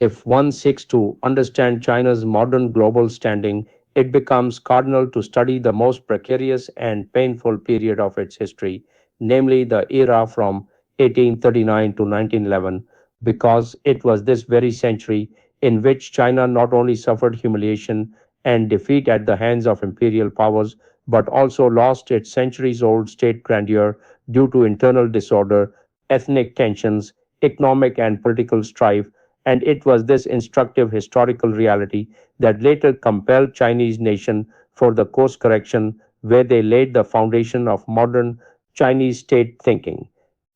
If one seeks to understand China's modern global standing, it becomes cardinal to study the most precarious and painful period of its history, namely the era from 1839 to 1911, because it was this very century in which China not only suffered humiliation and defeat at the hands of imperial powers, but also lost its centuries old state grandeur due to internal disorder, ethnic tensions, economic and political strife, and it was this instructive historical reality that later compelled Chinese nation for the course correction where they laid the foundation of modern Chinese state thinking.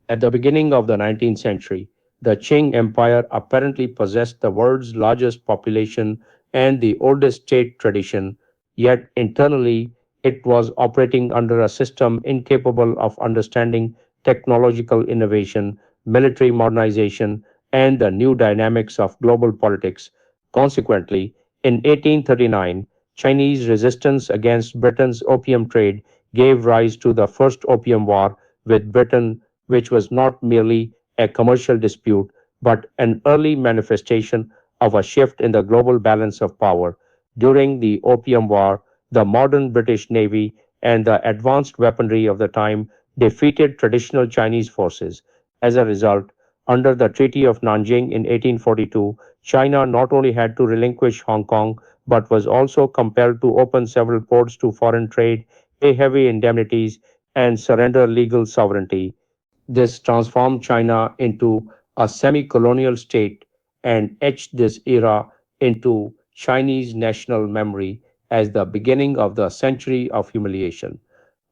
At the beginning of the 19th century, the Qing Empire apparently possessed the world's largest population and the oldest state tradition, yet internally it was operating under a system incapable of understanding technological innovation, military modernization, and the new dynamics of global politics. Consequently, in 1839, Chinese resistance against Britain's opium trade gave rise to the First Opium War with Britain, which was not merely a commercial dispute but an early manifestation of a shift in the global balance of power. During the Opium War, the modern British Navy and the advanced weaponry of the time defeated traditional Chinese forces. As a result, under the Treaty of Nanjing in 1842, China not only had to relinquish Hong Kong but was also compelled to open several ports to foreign trade, pay heavy indemnities, and surrender legal sovereignty. This transformed China into a semi colonial state and etched this era into Chinese national memory as the beginning of the century of humiliation.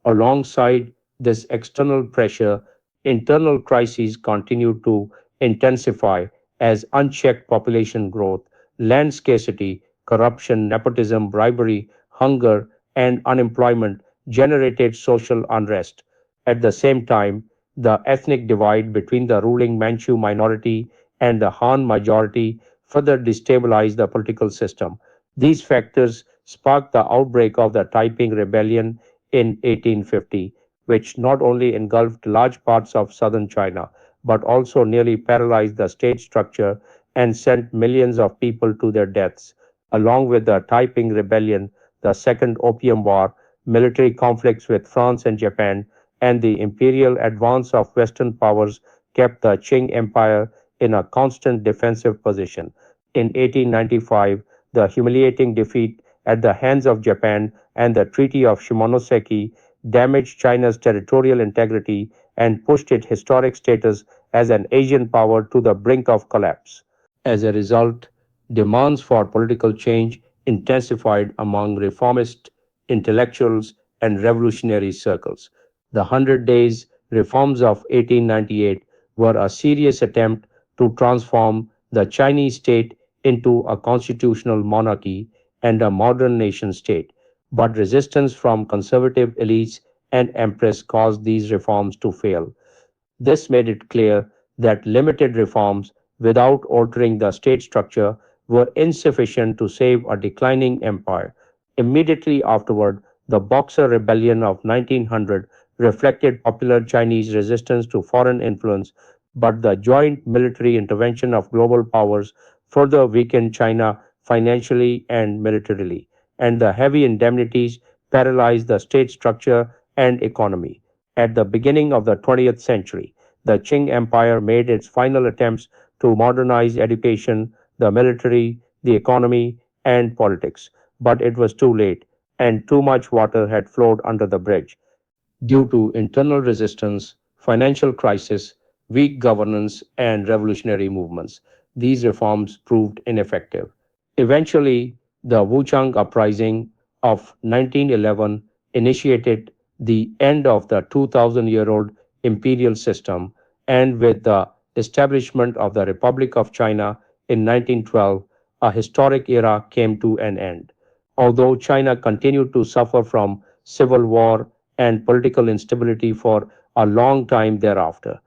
Alongside this external pressure, internal crises continued to intensify as unchecked population growth, land scarcity, corruption, nepotism, bribery, hunger, and unemployment generated social unrest. At the same time, the ethnic divide between the ruling Manchu minority and the Han majority further destabilized the political system. These factors sparked the outbreak of the Taiping Rebellion in 1850, which not only engulfed large parts of southern China but also nearly paralyzed the state structure and sent millions of people to their deaths. Along with the Taiping Rebellion, the Second Opium War, military conflicts with France and Japan, and the imperial advance of Western powers kept the Qing Empire in a constant defensive position. In 1895, the humiliating defeat at the hands of Japan and the Treaty of Shimonoseki damaged China's territorial integrity and pushed its historic status as an Asian power to the brink of collapse. As a result, demands for political change intensified among reformist intellectuals and revolutionary circles. The Hundred Days reforms of 1898 were a serious attempt to transform the Chinese state into a constitutional monarchy and a modern nation state, but resistance from conservative elites and empress caused these reforms to fail. This made it clear that limited reforms without altering the state structure were insufficient to save a declining empire. Immediately afterward, the Boxer Rebellion of 1900 reflected popular Chinese resistance to foreign influence, but the joint military intervention of global powers further weakened China financially and militarily, and the heavy indemnities paralyzed the state structure and economy. At the beginning of the 20th century, the Qing Empire made its final attempts to modernize education, the military, the economy, and politics. But it was too late, and too much water had flowed under the bridge. Due to internal resistance, financial crisis, weak governance, and revolutionary movements, these reforms proved ineffective. Eventually, the Wuchang Uprising of 1911 initiated the end of the 2,000-year-old imperial system, and with the establishment of the Republic of China in 1912, a historic era came to an end. Although China continued to suffer from civil war and political instability for a long time thereafter,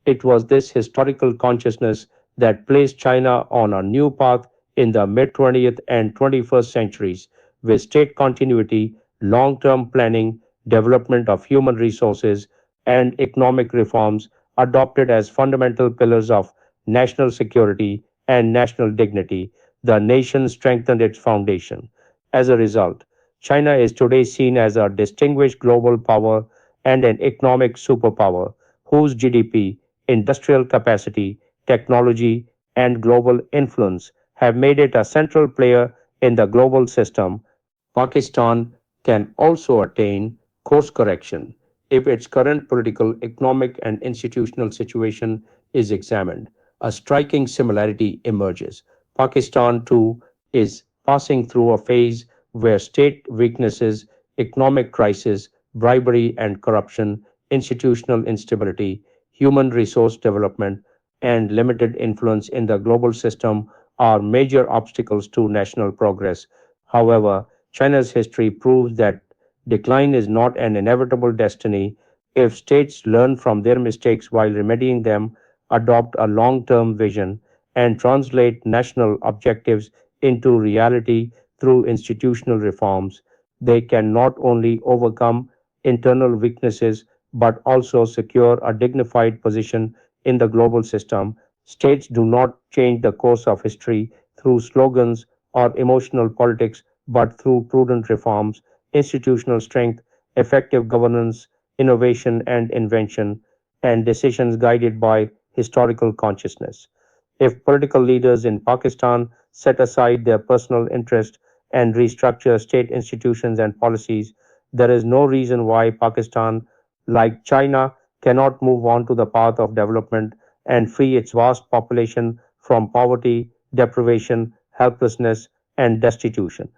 it was this historical consciousness that placed China on a new path in the mid 20th and 21st centuries, with state continuity, long term planning, development of human resources, and economic reforms adopted as fundamental pillars of national security and national dignity, the nation strengthened its foundation. As a result, China is today seen as a distinguished global power and an economic superpower whose GDP, industrial capacity, technology, and global influence have made it a central player in the global system. Pakistan can also attain course correction if its current political, economic, and institutional situation is examined. A striking similarity emerges. Pakistan, too, is passing through a phase where state weaknesses, economic crisis, bribery and corruption, institutional instability, human resource development, and limited influence in the global system are major obstacles to national progress. However, China's history proves that decline is not an inevitable destiny if states learn from their mistakes while remedying them, adopt a long term vision, and translate national objectives into reality through institutional reforms. They can not only overcome internal weaknesses but also secure a dignified position in the global system. States do not change the course of history through slogans or emotional politics, but through prudent reforms, institutional strength, effective governance, innovation and invention, and decisions guided by historical consciousness. If political leaders in Pakistan set aside their personal interest and restructure state institutions and policies, there is no reason why Pakistan, like China, cannot move on to the path of development and free its vast population from poverty, deprivation, helplessness, and destitution.